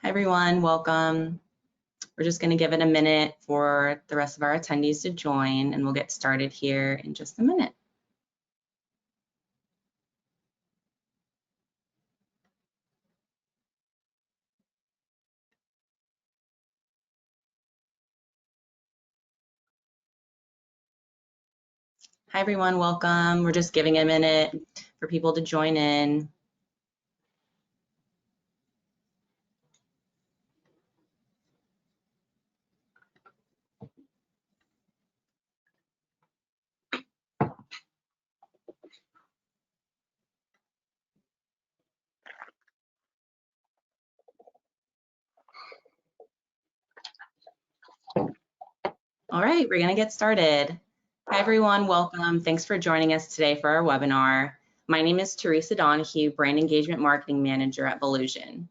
Hi everyone, welcome. We're just going to give it a minute for the rest of our attendees to join, and we'll get started here in just a minute. Hi everyone, welcome. We're just giving a minute for people to join in. All right, we're going to get started. Hi everyone, welcome. Thanks for joining us today for our webinar. My name is Teresa Donahue, Brand Engagement Marketing Manager at Volusion.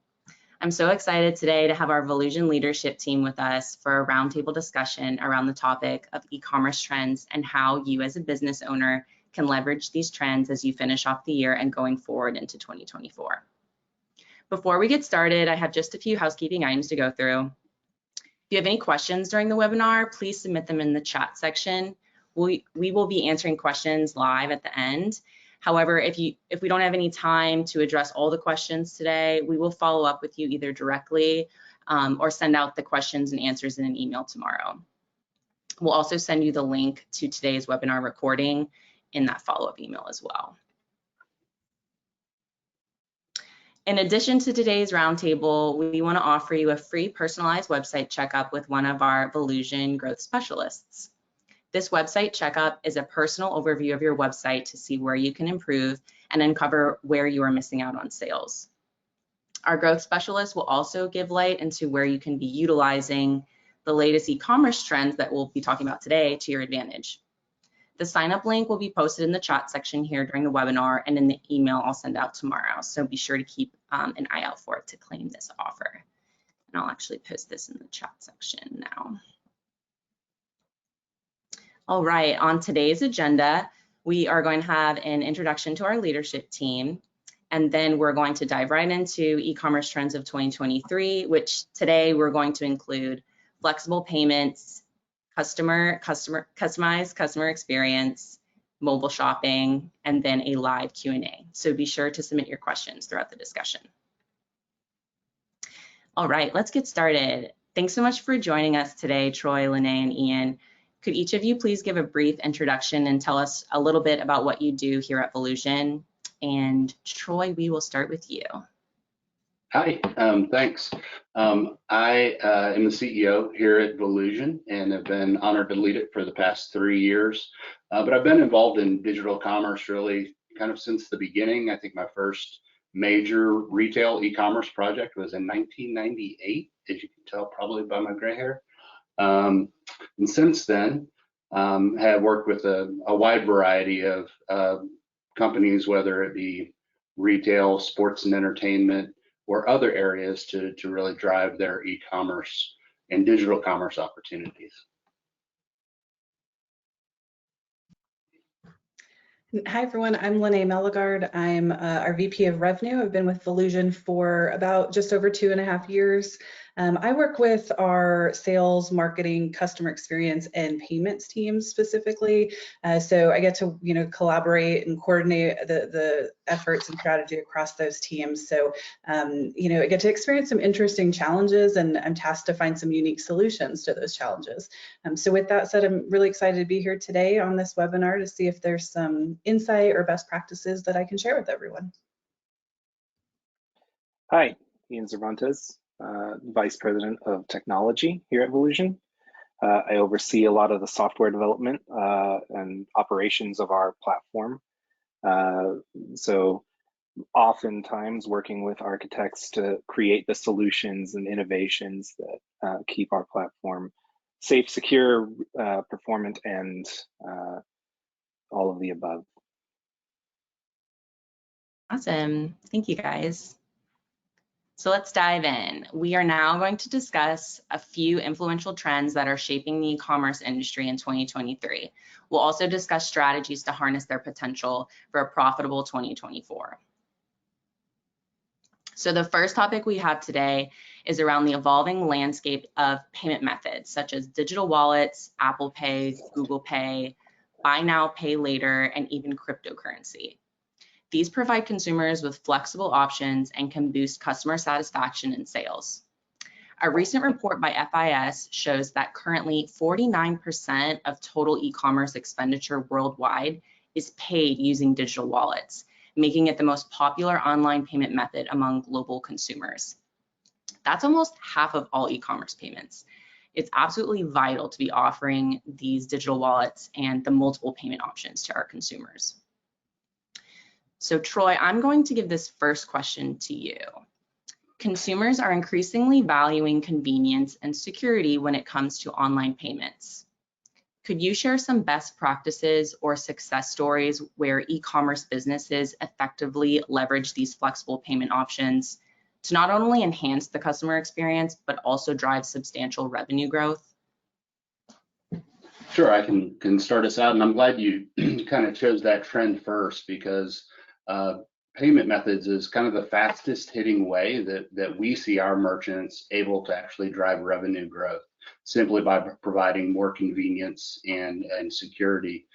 I'm so excited today to have our Volusion leadership team with us for a roundtable discussion around the topic of e-commerce trends and how you as a business owner can leverage these trends as you finish off the year and going forward into 2024. Before we get started, I have just a few housekeeping items to go through. If you have any questions during the webinar, please submit them in the chat section. We will be answering questions live at the end. However, if we don't have any time to address all the questions today, we will follow up with you either directly or send out the questions and answers in an email tomorrow. We'll also send you the link to today's webinar recording in that follow-up email as well. In addition to today's roundtable, we want to offer you a free personalized website checkup with one of our Volusion growth specialists. This website checkup is a personal overview of your website to see where you can improve and uncover where you are missing out on sales. Our growth specialist will also give light into where you can be utilizing the latest e-commerce trends that we'll be talking about today to your advantage. The sign-up link will be posted in the chat section here during the webinar and in the email I'll send out tomorrow. So be sure to keep an eye out for it to claim this offer. And I'll actually post this in the chat section now. All right, on today's agenda, we are going to have an introduction to our leadership team, and then we're going to dive right into e-commerce trends of 2023, which today we're going to include flexible payments, customized customer experience, mobile shopping, and then a live Q&A. So be sure to submit your questions throughout the discussion. All right, let's get started. Thanks so much for joining us today, Troy, Lanée, and Ian. Could each of you please give a brief introduction and tell us a little bit about what you do here at Volusion? And Troy, we will start with you. Hi, thanks. I am the CEO here at Volusion and have been honored to lead it for the past 3 years. But I've been involved in digital commerce really kind of since the beginning. I think my first major retail e-commerce project was in 1998, as you can tell probably by my gray hair. And since then, have worked with a wide variety of companies, whether it be retail, sports and entertainment, or other areas to really drive their e-commerce and digital commerce opportunities. Hi everyone, I'm Lanée Mellegard. I'm our VP of Revenue. I've been with Volusion for about just over 2.5 years. I work with our sales, marketing, customer experience, and payments teams specifically. So I get to collaborate and coordinate the efforts and strategy across those teams. So I get to experience some interesting challenges, and I'm tasked to find some unique solutions to those challenges. So with that said, I'm really excited to be here today on this webinar to see if there's some insight or best practices that I can share with everyone. Hi, Ian Cervantez, Vice President of Technology here at Volusion. I oversee a lot of the software development and operations of our platform. So oftentimes working with architects to create the solutions and innovations that keep our platform safe, secure, performant, and all of the above. Awesome. Thank you, guys. So let's dive in. We are now going to discuss a few influential trends that are shaping the e-commerce industry in 2023. We'll also discuss strategies to harness their potential for a profitable 2024. So the first topic we have today is around the evolving landscape of payment methods, such as digital wallets, Apple Pay, Google Pay, buy now, pay later, and even cryptocurrency. These provide consumers with flexible options and can boost customer satisfaction and sales. A recent report by FIS shows that currently 49% of total e-commerce expenditure worldwide is paid using digital wallets, making it the most popular online payment method among global consumers. That's almost half of all e-commerce payments. It's absolutely vital to be offering these digital wallets and the multiple payment options to our consumers. So Troy, I'm going to give this first question to you. Consumers are increasingly valuing convenience and security when it comes to online payments. Could you share some best practices or success stories where e-commerce businesses effectively leverage these flexible payment options to not only enhance the customer experience, but also drive substantial revenue growth? Sure, I can start us out, and I'm glad you kind of chose that trend first, because payment methods is kind of the fastest hitting way that we see our merchants able to actually drive revenue growth, simply by providing more convenience and security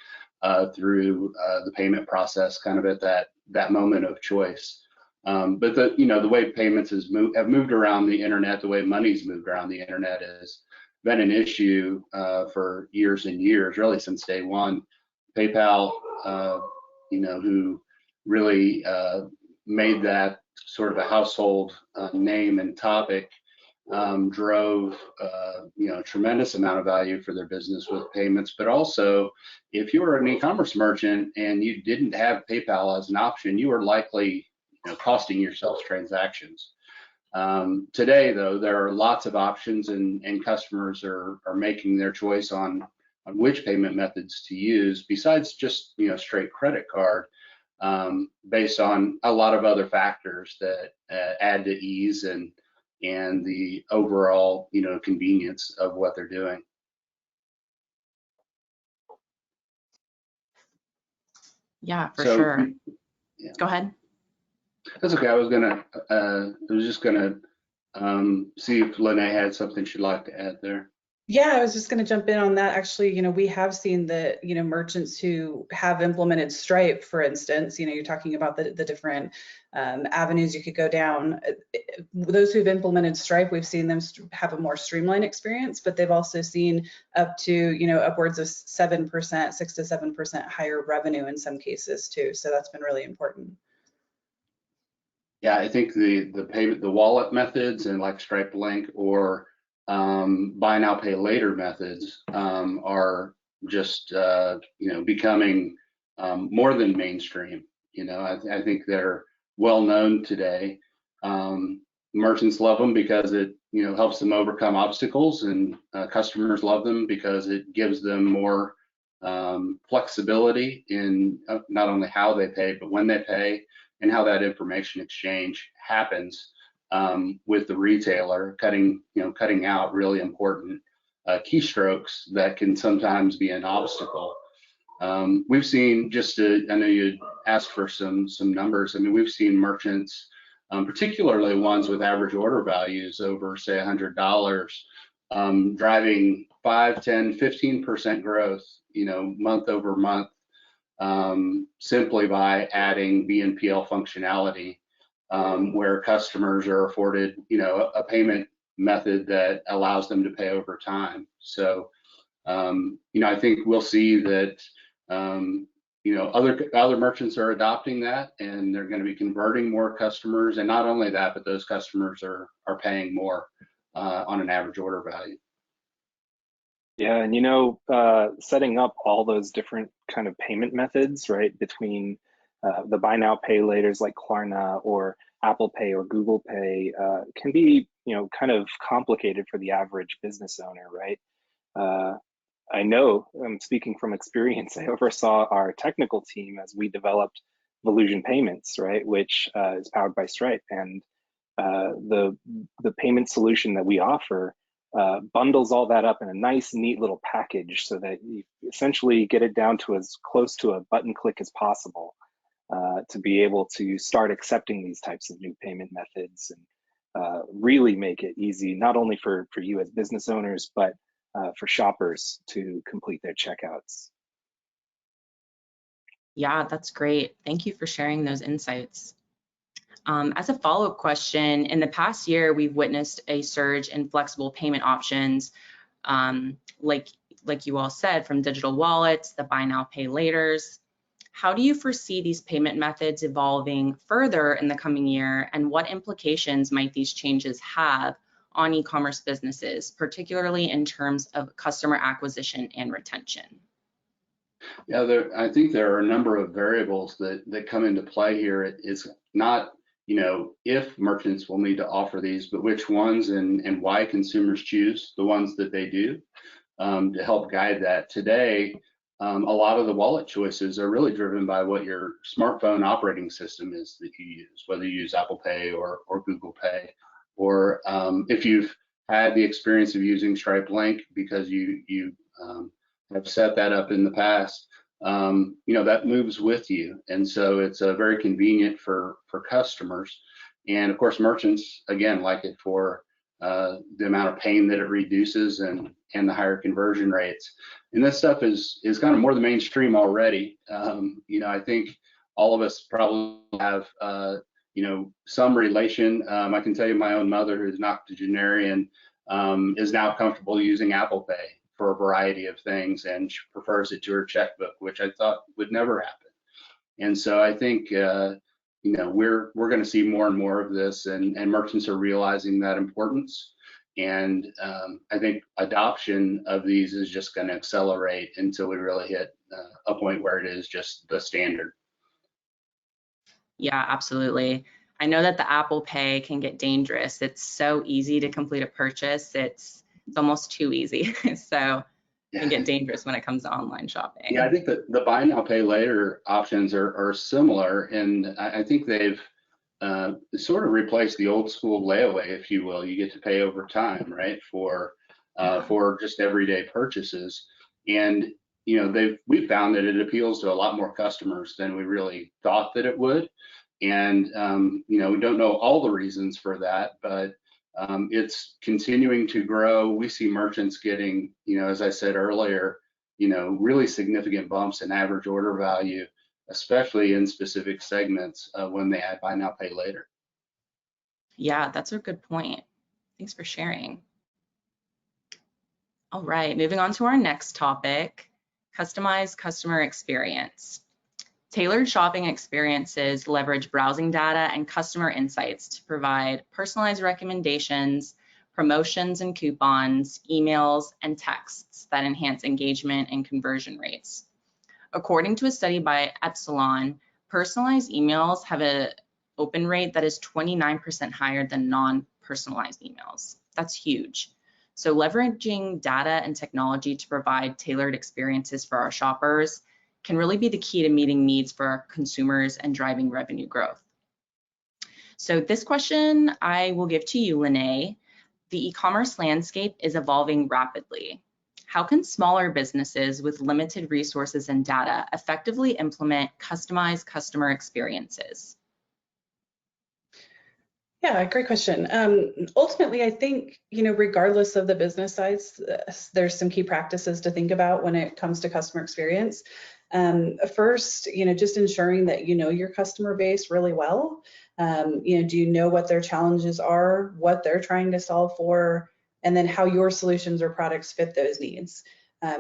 through the payment process, kind of at that moment of choice. But the way payments have moved around the internet, the way money's moved around the internet has been an issue for years and years, really since day one. PayPal, who really made that sort of a household name and topic, drove a tremendous amount of value for their business with payments. But also, if you were an e-commerce merchant and you didn't have PayPal as an option, you were likely costing yourself transactions. Today, though, there are lots of options, and customers are making their choice on which payment methods to use, besides just straight credit card, based on a lot of other factors that add to ease and the overall convenience of what they're doing. Yeah, for sure. Yeah. Go ahead. That's okay. I was just gonna see if Lanée had something she'd like to add there. Yeah, I was just going to jump in on that. Actually, we have seen that, merchants who have implemented Stripe, for instance, you're talking about the different avenues you could go down. Those who've implemented Stripe, we've seen them have a more streamlined experience, but they've also seen up to, upwards of 7%, 6 to 7% higher revenue in some cases too. So that's been really important. Yeah, I think the wallet methods and like Stripe Link or buy now pay later methods are just becoming more than mainstream. I think they're well known today. Merchants love them because it helps them overcome obstacles, and customers love them because it gives them more flexibility in not only how they pay, but when they pay, and how that information exchange happens with the retailer, cutting out really important keystrokes that can sometimes be an obstacle. We've seen, I know you asked for some numbers. I mean, we've seen merchants, particularly ones with average order values over, say, $100, driving 5, 10, 15% growth, month over month, simply by adding BNPL functionality, where customers are afforded, a payment method that allows them to pay over time. So, I think we'll see that, other merchants are adopting that, and they're going to be converting more customers. And not only that, but those customers are paying more on an average order value. Yeah, and setting up all those different kind of payment methods, right, between the buy now pay laters like Klarna or Apple Pay or Google Pay can be, kind of complicated for the average business owner, right? I know, I'm speaking from experience, I oversaw our technical team as we developed Volusion Payments, right, which is powered by Stripe, and the payment solution that we offer bundles all that up in a nice, neat little package so that you essentially get it down to as close to a button click as possible. to be able to start accepting these types of new payment methods and really make it easy, not only for you as business owners, but for shoppers to complete their checkouts. Yeah, that's great. Thank you for sharing those insights. As a follow-up question, in the past year, we've witnessed a surge in flexible payment options, like you all said, from digital wallets, the buy now, pay laters. How do you foresee these payment methods evolving further in the coming year, and what implications might these changes have on e-commerce businesses, particularly in terms of customer acquisition and retention? Yeah, I think there are a number of variables that come into play here. It's not, if merchants will need to offer these, but which ones and why consumers choose the ones that they do, to help guide that. Today, a lot of the wallet choices are really driven by what your smartphone operating system is that you use, whether you use Apple Pay or Google Pay, or if you've had the experience of using Stripe Link because you have set that up in the past, that moves with you. And so it's very convenient for customers. And of course, merchants, again, like it for the amount of pain that it reduces and the higher conversion rates. And this stuff is kind of more the mainstream already. I think all of us probably have, some relation. I can tell you my own mother, who's an octogenarian, is now comfortable using Apple Pay for a variety of things, and she prefers it to her checkbook, which I thought would never happen. And so I think, we're going to see more and more of this, and merchants are realizing that importance. And I think adoption of these is just going to accelerate until we really hit a point where it is just the standard. Yeah, absolutely. I know that the Apple Pay can get dangerous. It's so easy to complete a purchase. It's almost too easy. So it can get dangerous when it comes to online shopping. Yeah, I think that the buy now, pay later options are similar, and I think they've sort of replaced the old school layaway, if you will. You get to pay over time, right, for just everyday purchases. And we've found that it appeals to a lot more customers than we really thought that it would. And we don't know all the reasons for that, but it's continuing to grow. We see merchants getting, as I said earlier, really significant bumps in average order value, especially in specific segments when they add buy now, pay later. Yeah, that's a good point. Thanks for sharing. All right, moving on to our next topic, customized customer experience. Tailored shopping experiences leverage browsing data and customer insights to provide personalized recommendations, promotions and coupons, emails, and texts that enhance engagement and conversion rates. According to a study by Epsilon, personalized emails have an open rate that is 29% higher than non-personalized emails. That's huge. So leveraging data and technology to provide tailored experiences for our shoppers can really be the key to meeting needs for our consumers and driving revenue growth. So this question I will give to you, Lanée. The e-commerce landscape is evolving rapidly. How can smaller businesses with limited resources and data effectively implement customized customer experiences? Yeah, great question. Ultimately, I think, regardless of the business size, there's some key practices to think about when it comes to customer experience. First, just ensuring that you know your customer base really well. Do you know what their challenges are, what they're trying to solve for, and then how your solutions or products fit those needs?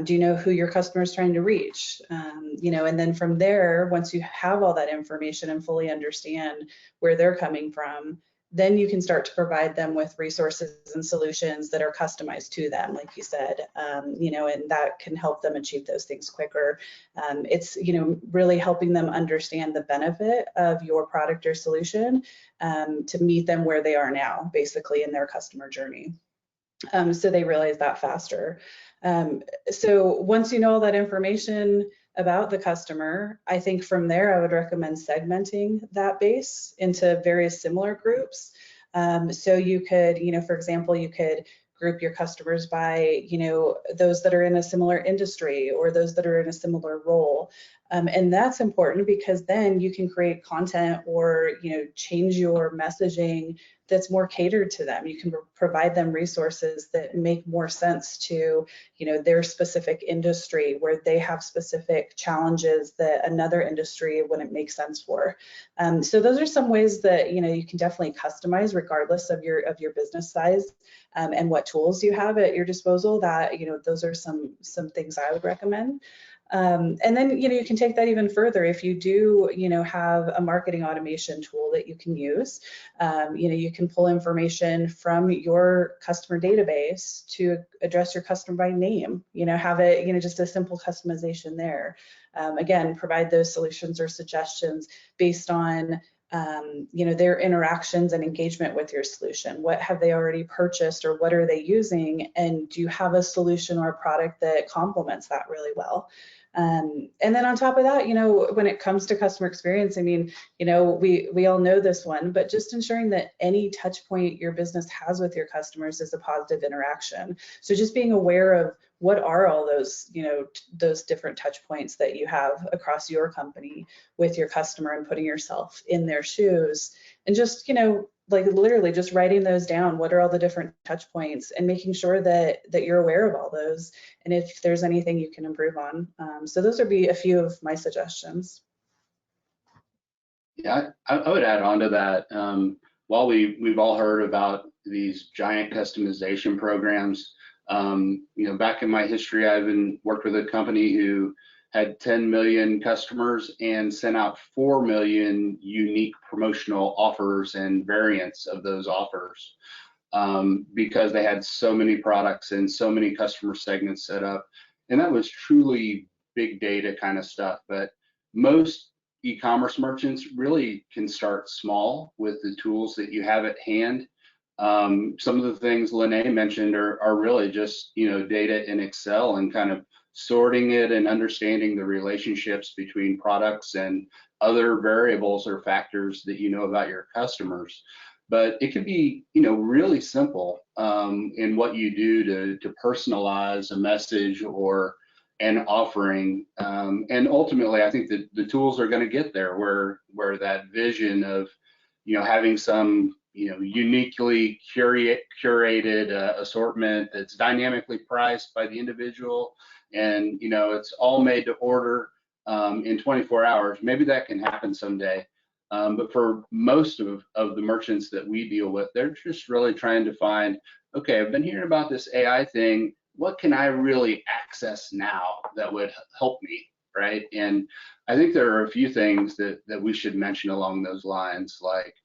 Do you know who your customer is trying to reach? And then from there, once you have all that information and fully understand where they're coming from, then you can start to provide them with resources and solutions that are customized to them, like you said, and that can help them achieve those things quicker. It's, really helping them understand the benefit of your product or solution to meet them where they are now, basically in their customer journey. So they realize that faster. So once you know all that information about the customer, I think from there, I would recommend segmenting that base into various similar groups. So you could, for example, you could group your customers by, you know, those that are in a similar industry or those that are in a similar role. And that's important because then you can create content or, you know, change your messaging that's more catered to them. You can provide them resources that make more sense to, you know, their specific industry where they have specific challenges that another industry wouldn't make sense for. So those are some ways that, you know, you can definitely customize regardless of your business size and what tools you have at your disposal. That, you know, those are some things I would recommend. And then, you know, you can take that even further. If you do, you know, have a marketing automation tool that you can use, you know, you can pull information from your customer database to address your customer by name, you know, have it, you know, just a simple customization there. Again, provide those solutions or suggestions based on, you know, their interactions and engagement with your solution. What have they already purchased or what are they using? And do you have a solution or a product that complements that really well? And then on top of that, you know, when it comes to customer experience, I mean, you know, we all know this one, but just ensuring that any touch point your business has with your customers is a positive interaction. So just being aware of what are all those, you know, those different touch points that you have across your company with your customer and putting yourself in their shoes and just, you know, like literally just writing those down. What are all the different touch points and making sure that you're aware of all those and if there's anything you can improve on. So those would be a few of my suggestions. Yeah, I would add on to that. While we've all heard about these giant customization programs, you know, back in my history, I've worked with a company who had 10 million customers and sent out 4 million unique promotional offers and variants of those offers because they had so many products and so many customer segments set up. And that was truly big data kind of stuff. But most e-commerce merchants really can start small with the tools that you have at hand. Some of the things Lanée mentioned are really just, you know, data in Excel and kind of sorting it and understanding the relationships between products and other variables or factors that you know about your customers. But it can be, you know, really simple in what you do to personalize a message or an offering. And ultimately, I think that the tools are going to get there where that vision of, you know, having some, you know, uniquely curated assortment that's dynamically priced by the individual, and you know, it's all made to order in 24 hours. Maybe that can happen someday, but for most of the merchants that we deal with, they're just really trying to find, okay, I've been hearing about this AI thing. What can I really access now that would help me, right? And I think there are a few things that we should mention along those lines, like,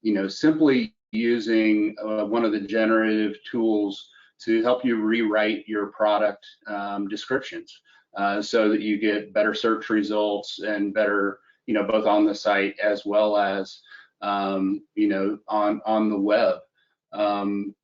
you know, simply using one of the generative tools to help you rewrite your product descriptions so that you get better search results and better, you know, both on the site as well as, you know, on the web.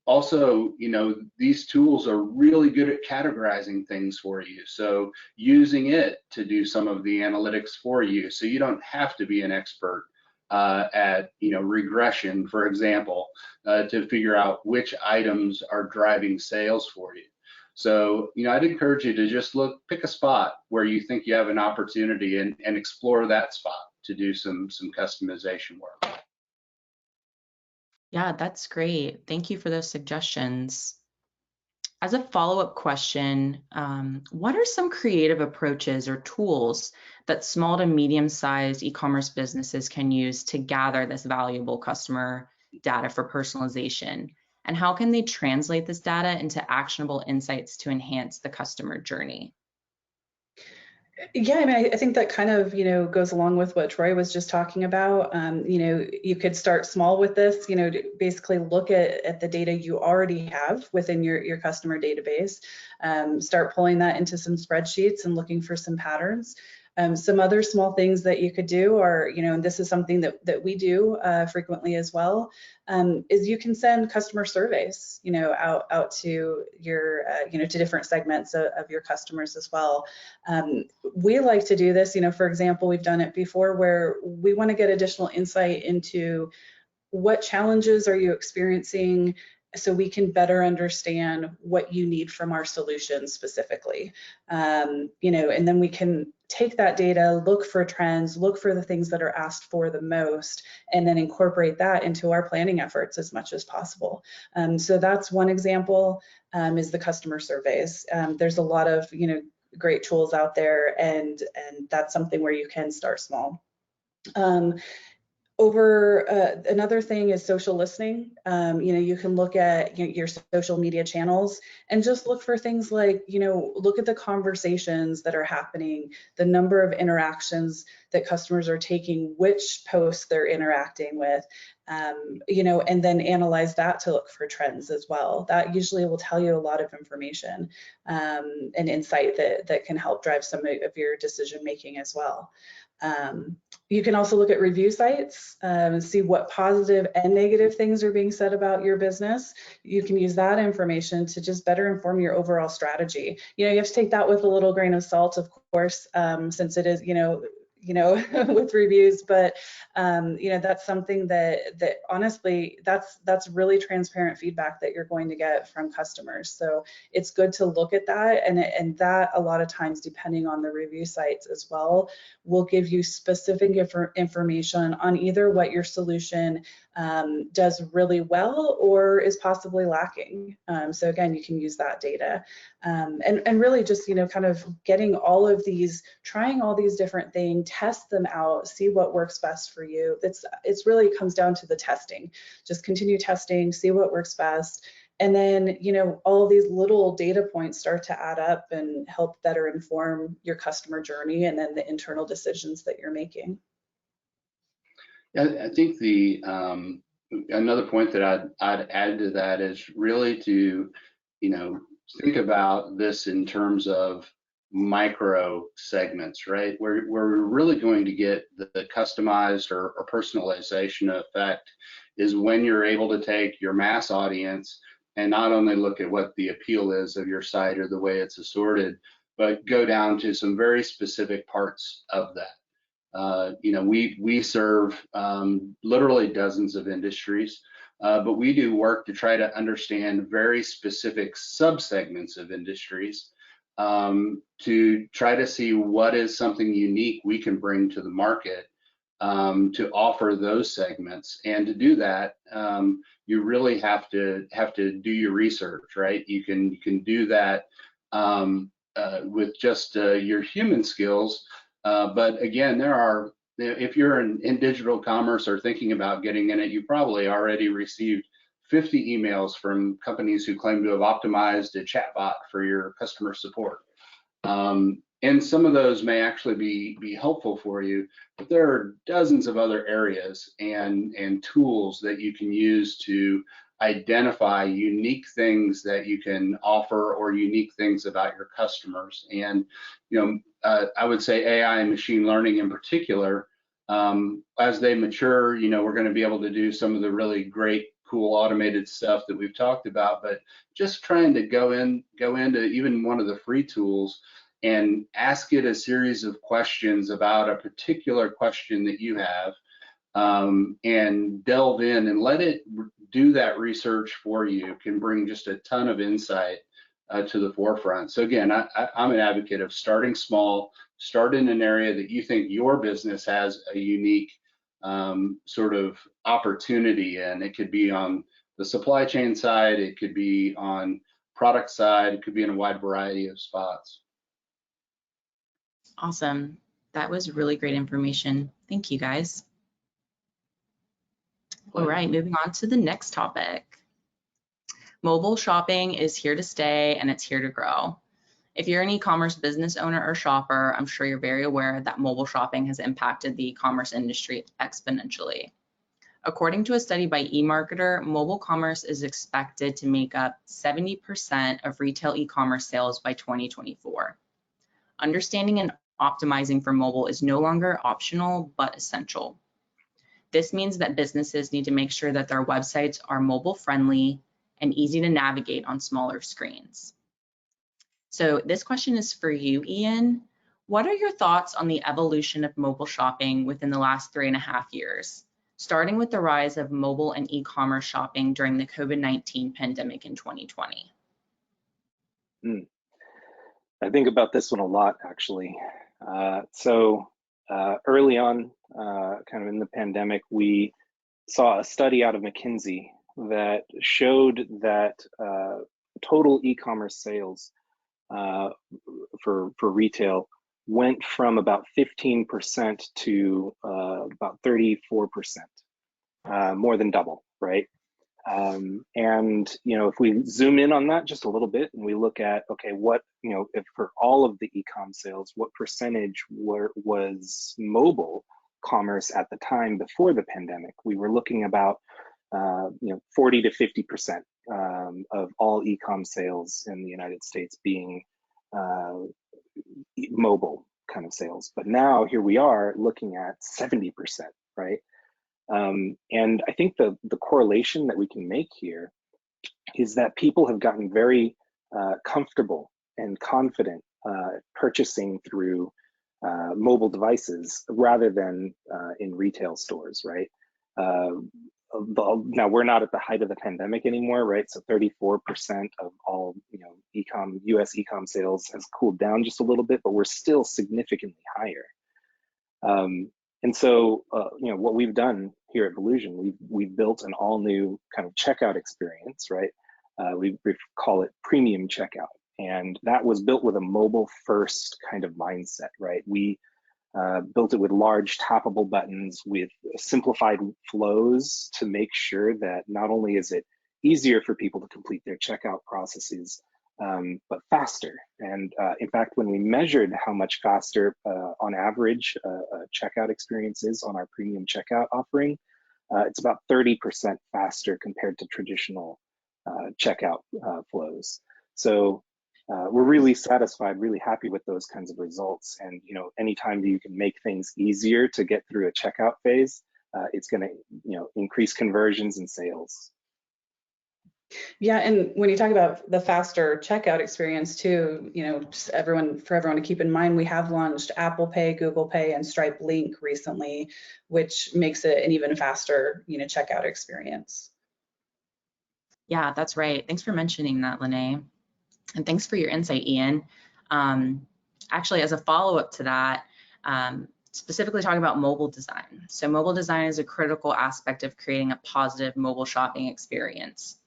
Also, you know, these tools are really good at categorizing things for you. So using it to do some of the analytics for you, so you don't have to be an expert at, you know, regression, for example, to figure out which items are driving sales for you. So, you know, I'd encourage you to just pick a spot where you think you have an opportunity and explore that spot to do some customization work. Yeah, that's great. Thank you for those suggestions. As a follow-up question, what are some creative approaches or tools that small to medium-sized e-commerce businesses can use to gather this valuable customer data for personalization? And how can they translate this data into actionable insights to enhance the customer journey? Yeah, I mean, I think that kind of, you know, goes along with what Troy was just talking about. You know, you could start small with this, you know, to basically look at the data you already have within your customer database, start pulling that into some spreadsheets and looking for some patterns. Some other small things that you could do are, you know, and this is something that we do frequently as well, is you can send customer surveys, you know, out to your, you know, to different segments of your customers as well. We like to do this, you know, for example, we've done it before where we want to get additional insight into what challenges are you experiencing so we can better understand what you need from our solutions specifically. You know, and then we can take that data, look for trends, look for the things that are asked for the most, and then incorporate that into our planning efforts as much as possible. So that's one example, is the customer surveys. There's a lot of, you know, great tools out there, and that's something where you can start small. Another thing is social listening. You know, you can look at your social media channels and just look for things like, you know, look at the conversations that are happening, the number of interactions that customers are taking, which posts they're interacting with, you know, and then analyze that to look for trends as well. That usually will tell you a lot of information and insight that can help drive some of your decision making as well. You can also look at review sites and see what positive and negative things are being said about your business. You can use that information to just better inform your overall strategy. You know, you have to take that with a little grain of salt, of course, since it is, you know, with reviews, but you know, that's something that honestly, that's really transparent feedback that you're going to get from customers. So it's good to look at that, and that a lot of times, depending on the review sites as well, will give you specific information on either what your solution does really well or is possibly lacking. So again, you can use that data and really just, you know, kind of getting all of these, trying all these different things, test them out, see what works best for you. It's really comes down to the testing. Just continue testing, see what works best. And then, you know, all of these little data points start to add up and help better inform your customer journey and then the internal decisions that you're making. I think the another point that I'd add to that is really to, you know, think about this in terms of micro segments, right? Where we're really going to get the customized or personalization effect is when you're able to take your mass audience and not only look at what the appeal is of your site or the way it's assorted, but go down to some very specific parts of that. You know, we serve literally dozens of industries, but we do work to try to understand very specific subsegments of industries to try to see what is something unique we can bring to the market to offer those segments. And to do that, you really have to do your research, right? You can do that with just your human skills. But again, there are, if you're in digital commerce or thinking about getting in it, you probably already received 50 emails from companies who claim to have optimized a chatbot for your customer support. And some of those may actually be helpful for you, but there are dozens of other areas and tools that you can use to identify unique things that you can offer or unique things about your customers. And, you know, I would say AI and machine learning in particular, as they mature, you know, we're going to be able to do some of the really great, cool automated stuff that we've talked about, but just trying to go into even one of the free tools and ask it a series of questions about a particular question that you have, and delve in and let it do that research for you can bring just a ton of insight to the forefront. So again, I'm an advocate of starting small, start in an area that you think your business has a unique sort of opportunity in. It could be on the supply chain side, it could be on product side, it could be in a wide variety of spots. Awesome. That was really great information. Thank you, guys. All right, moving on to the next topic. Mobile shopping is here to stay and it's here to grow. If you're an e-commerce business owner or shopper, I'm sure you're very aware that mobile shopping has impacted the e-commerce industry exponentially. According to a study by eMarketer, mobile commerce is expected to make up 70% of retail e-commerce sales by 2024. Understanding and optimizing for mobile is no longer optional, but essential. This means that businesses need to make sure that their websites are mobile friendly and easy to navigate on smaller screens. So this question is for you, Ian. What are your thoughts on the evolution of mobile shopping within the last 3.5 years? starting with the rise of mobile and e-commerce shopping during the COVID-19 pandemic in 2020? I think about this one a lot, actually. Early on, kind of in the pandemic, we saw a study out of McKinsey that showed that total e-commerce sales for retail went from about 15% to about 34%, more than double, right? And if we zoom in on that just a little bit and we look at, okay, what, if for all of the e-com sales, what percentage was mobile commerce at the time before the pandemic? We were looking about 40 to 50% of all e-com sales in the United States being mobile kind of sales. But now here we are looking at 70%, right? And I think the correlation that we can make here is that people have gotten very comfortable and confident purchasing through mobile devices rather than in retail stores, right? Now we're not at the height of the pandemic anymore, right? So 34% of all US e-com sales has cooled down just a little bit, but we're still significantly higher. And so, what we've done here at Volusion, we've built an all new kind of checkout experience, right? We call it premium checkout, and that was built with a mobile first kind of mindset, right? We built it with large tappable buttons with simplified flows to make sure that not only is it easier for people to complete their checkout processes, but faster. And in fact, when we measured how much faster on average a checkout experience is on our premium checkout offering, it's about 30% faster compared to traditional checkout flows. So we're really satisfied, really happy with those kinds of results. And anytime that you can make things easier to get through a checkout phase, it's going to increase conversions and sales. Yeah, and when you talk about the faster checkout experience too, just for everyone to keep in mind, we have launched Apple Pay, Google Pay, and Stripe Link recently, which makes it an even faster, checkout experience. Yeah, that's right. Thanks for mentioning that, Lanée. And thanks for your insight, Ian. Actually, as a follow-up to that, specifically talking about mobile design. So mobile design is a critical aspect of creating a positive mobile shopping experience.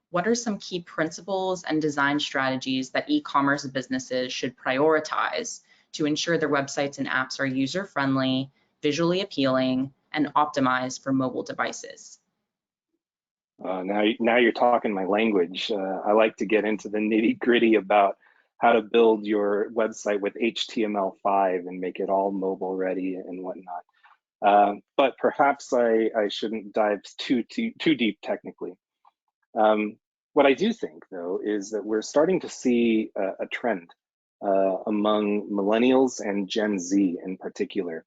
What are some key principles and design strategies that e-commerce businesses should prioritize to ensure their websites and apps are user-friendly, visually appealing, and optimized for mobile devices? Now you're talking my language. I like to get into the nitty-gritty about how to build your website with HTML5 and make it all mobile ready and whatnot. But perhaps I shouldn't dive too deep technically. What I do think, though, is that we're starting to see a trend among millennials and Gen Z in particular.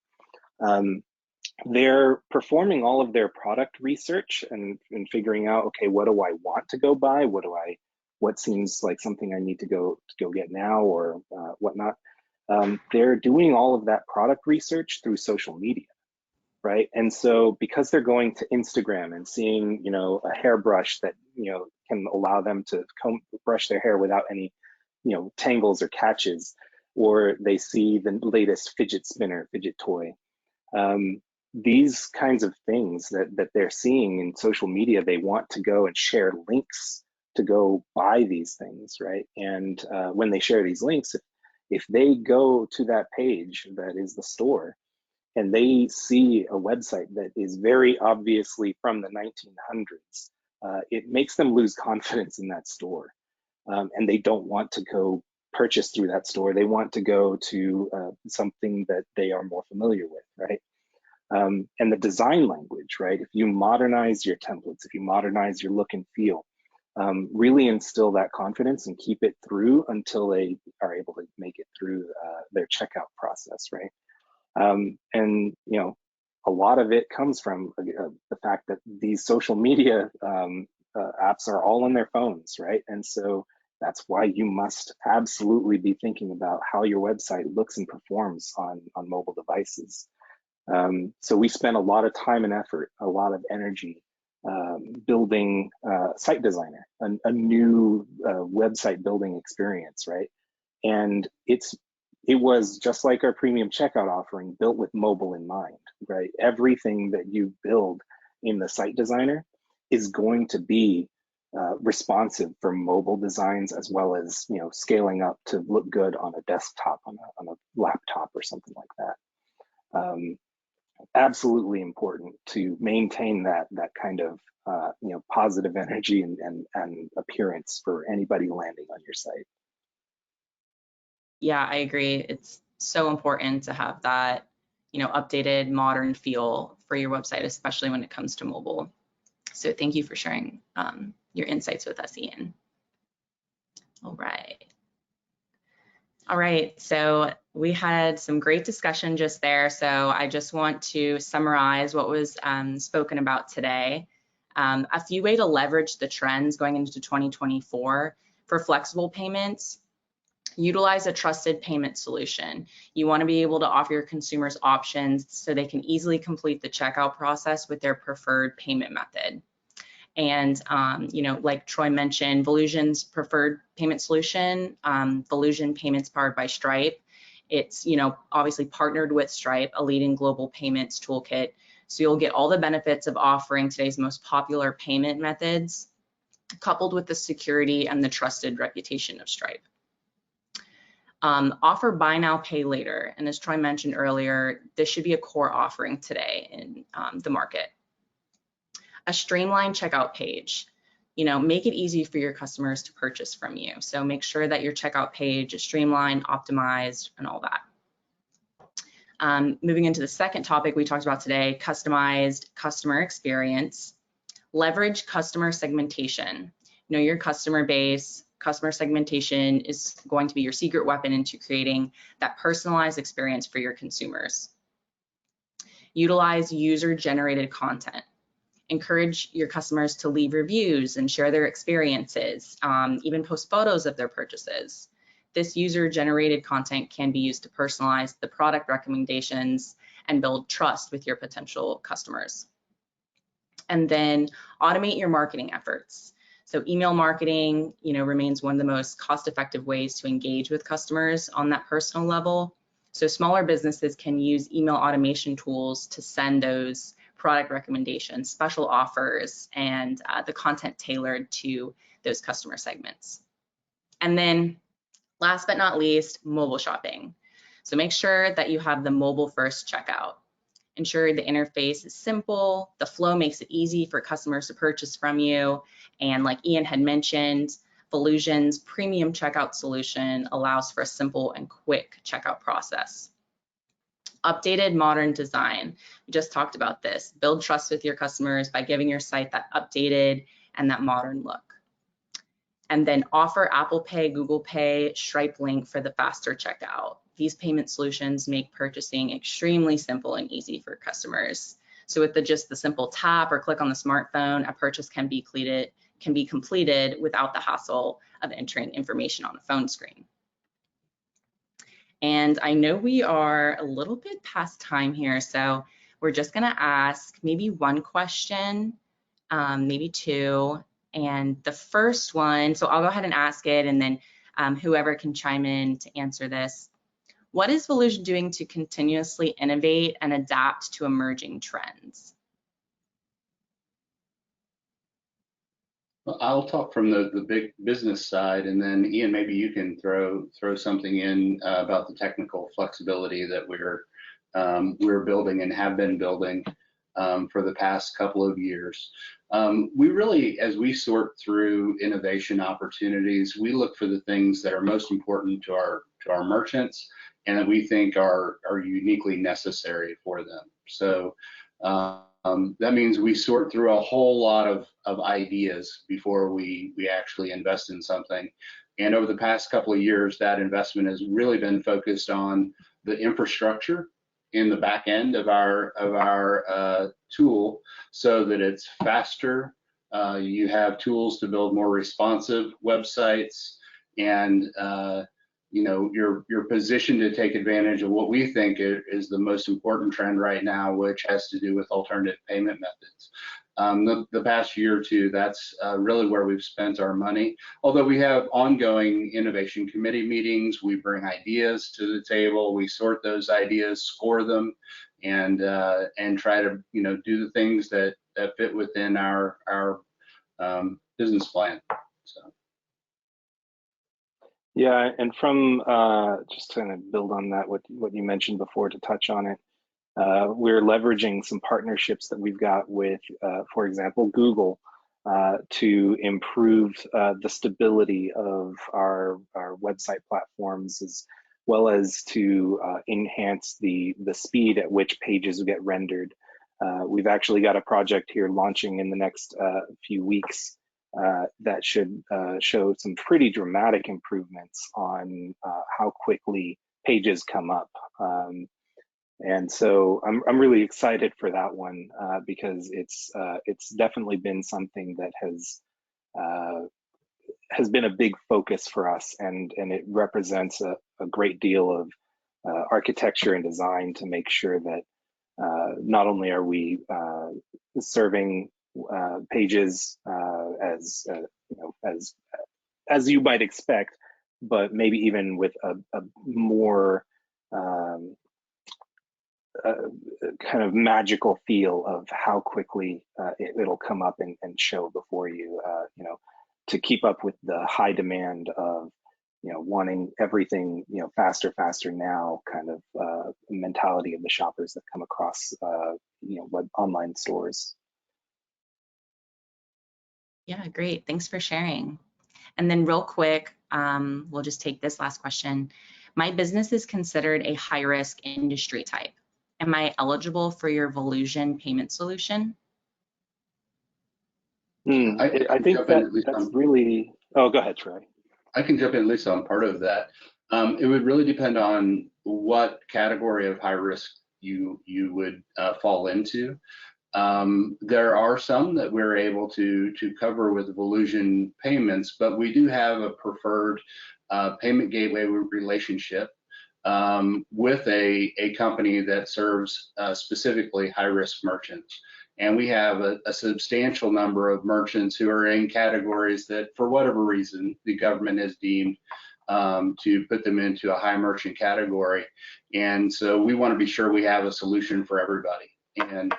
They're performing all of their product research and figuring out, okay, what do I want to go buy? What seems like something I need to go get now or whatnot. They're doing all of that product research through social media. Right, and so because they're going to Instagram and seeing, a hairbrush that can allow them to brush their hair without any, tangles or catches, or they see the latest fidget spinner, fidget toy. These kinds of things that they're seeing in social media, they want to go and share links to go buy these things, right? And when they share these links, if they go to that page that is the store, and they see a website that is very obviously from the 1900s, it makes them lose confidence in that store. And they don't want to go purchase through that store. They want to go to something that they are more familiar with, right? And the design language, right? If you modernize your templates, if you modernize your look and feel, really instill that confidence and keep it through until they are able to make it through their checkout process, right? And a lot of it comes from the fact that these social media apps are all on their phones, right? And so that's why you must absolutely be thinking about how your website looks and performs on mobile devices. So we spent a lot of time and effort, a lot of energy building Site Designer, a new website building experience, right? And it was just like our premium checkout offering, built with mobile in mind, right? Everything that you build in the Site Designer is going to be responsive for mobile designs, as well as, you know, scaling up to look good on a desktop, on a laptop or something like that. Absolutely important to maintain that kind of you know, positive energy and appearance for anybody landing on your site. Yeah, I agree. It's so important to have that, you know, updated, modern feel for your website, especially when it comes to mobile. So thank you for sharing your insights with us, Ian. All right. All right, so we had some great discussion just there. So I just want to summarize what was spoken about today. A few ways to leverage the trends going into 2024 for flexible payments. Utilize a trusted payment solution. You want to be able to offer your consumers options so they can easily complete the checkout process with their preferred payment method. And, you know, like Troy mentioned, Volusion's preferred payment solution, Volusion Payments powered by Stripe. It's, you know, obviously partnered with Stripe, a leading global payments toolkit. So you'll get all the benefits of offering today's most popular payment methods, coupled with the security and the trusted reputation of Stripe. Offer buy now, pay later. And as Troy mentioned earlier, this should be a core offering today in the market. A streamlined checkout page. You know, make it easy for your customers to purchase from you. So make sure that your checkout page is streamlined, optimized, and all that. Moving into the second topic we talked about today, customized customer experience. Leverage customer segmentation. Know your customer base. Customer segmentation is going to be your secret weapon into creating that personalized experience for your consumers. Utilize user-generated content. Encourage your customers to leave reviews and share their experiences, even post photos of their purchases. This user-generated content can be used to personalize the product recommendations and build trust with your potential customers. And then automate your marketing efforts. So email marketing, you know, remains one of the most cost-effective ways to engage with customers on that personal level. So smaller businesses can use email automation tools to send those product recommendations, special offers, and the content tailored to those customer segments. And then last but not least, mobile shopping. So make sure that you have the mobile first checkout. Ensure the interface is simple, the flow makes it easy for customers to purchase from you. And like Ian had mentioned, Volusion's premium checkout solution allows for a simple and quick checkout process. Updated modern design. We just talked about this. Build trust with your customers by giving your site that updated and that modern look. And then offer Apple Pay, Google Pay, Stripe Link for the faster checkout. These payment solutions make purchasing extremely simple and easy for customers. So with just the simple tap or click on the smartphone, a purchase can be completed without the hassle of entering information on a phone screen. And I know we are a little bit past time here, so we're just gonna ask maybe one question, maybe two. And the first one, so I'll go ahead and ask it, and then whoever can chime in to answer this. What is Volusion doing to continuously innovate and adapt to emerging trends? Well, I'll talk from the big business side, and then Ian, maybe you can throw something in about the technical flexibility that we're building and have been building for the past couple of years. We really, as we sort through innovation opportunities, we look for the things that are most important to our merchants and that we think are uniquely necessary for them. So that means we sort through a whole lot of ideas before we actually invest in something. And over the past couple of years, that investment has really been focused on the infrastructure in the back end of our tool so that it's faster. You have tools to build more responsive websites, and you're positioned to take advantage of what we think is the most important trend right now, which has to do with alternative payment methods. The past year or two, that's really where we've spent our money. Although we have ongoing innovation committee meetings, we bring ideas to the table, we sort those ideas, score them, and try to do the things that fit within our business plan. So. Yeah, and from just to kind of build on that, what you mentioned before, to touch on it, we're leveraging some partnerships that we've got with, for example, Google, to improve the stability of our website platforms, as well as to enhance the speed at which pages get rendered. We've actually got a project here launching in the next few weeks that should show some pretty dramatic improvements on how quickly pages come up. And so I'm really excited for that one because it's definitely been something that has been a big focus for us, and it represents a great deal of architecture and design to make sure that not only are we serving pages as you might expect, but maybe even with a more kind of magical feel of how quickly it'll come up and show before you, to keep up with the high demand of, wanting everything, faster now kind of mentality of the shoppers that come across, web online stores. Yeah, great. Thanks for sharing. And then real quick, we'll just take this last question. My business is considered a high-risk industry type. Am I eligible for your Volusion payment solution? I think that's really, oh, go ahead, Troy. I can jump in at least on part of that. It would really depend on what category of high risk you would fall into. There are some that we're able to cover with Volusion payments, but we do have a preferred payment gateway relationship with a company that serves specifically high-risk merchants. And we have a substantial number of merchants who are in categories that, for whatever reason, the government has deemed to put them into a high merchant category. And so we want to be sure we have a solution for everybody. And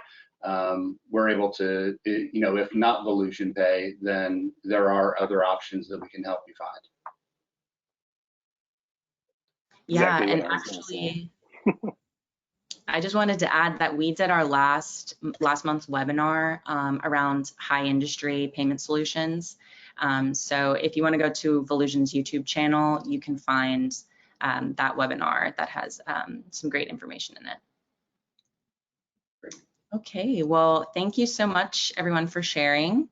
we're able to, if not Volusion Pay, then there are other options that we can help you find. Yeah, Exactly, and actually, I just wanted to add that we did our last month's webinar around high industry payment solutions. So if you want to go to Volusion's YouTube channel, you can find that webinar that has some great information in it. Okay, well, thank you so much, everyone, for sharing.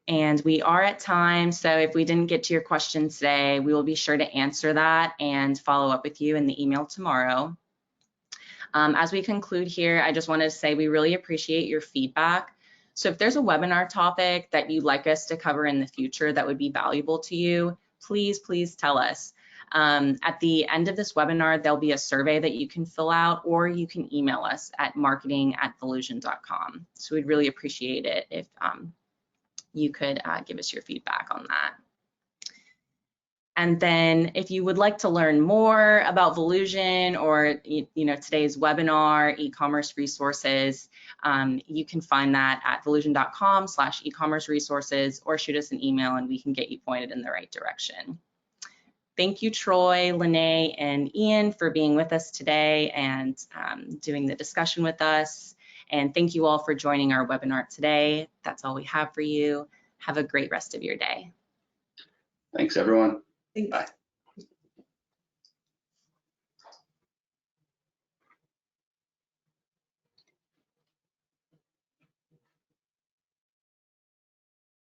And we are at time, so if we didn't get to your question today, we will be sure to answer that and follow up with you in the email tomorrow. As we conclude here, I just wanted to say we really appreciate your feedback. So if there's a webinar topic that you'd like us to cover in the future that would be valuable to you, please tell us. At the end of this webinar, there'll be a survey that you can fill out, or you can email us at marketing@volusion.com. So we'd really appreciate it if you could give us your feedback on that. And then if you would like to learn more about Volusion or today's webinar, e-commerce resources, you can find that at volusion.com/e-commerce resources, or shoot us an email and we can get you pointed in the right direction. Thank you, Troy, Lanée, and Ian for being with us today and doing the discussion with us. And thank you all for joining our webinar today. That's all we have for you. Have a great rest of your day. Thanks, everyone. Thanks. Bye.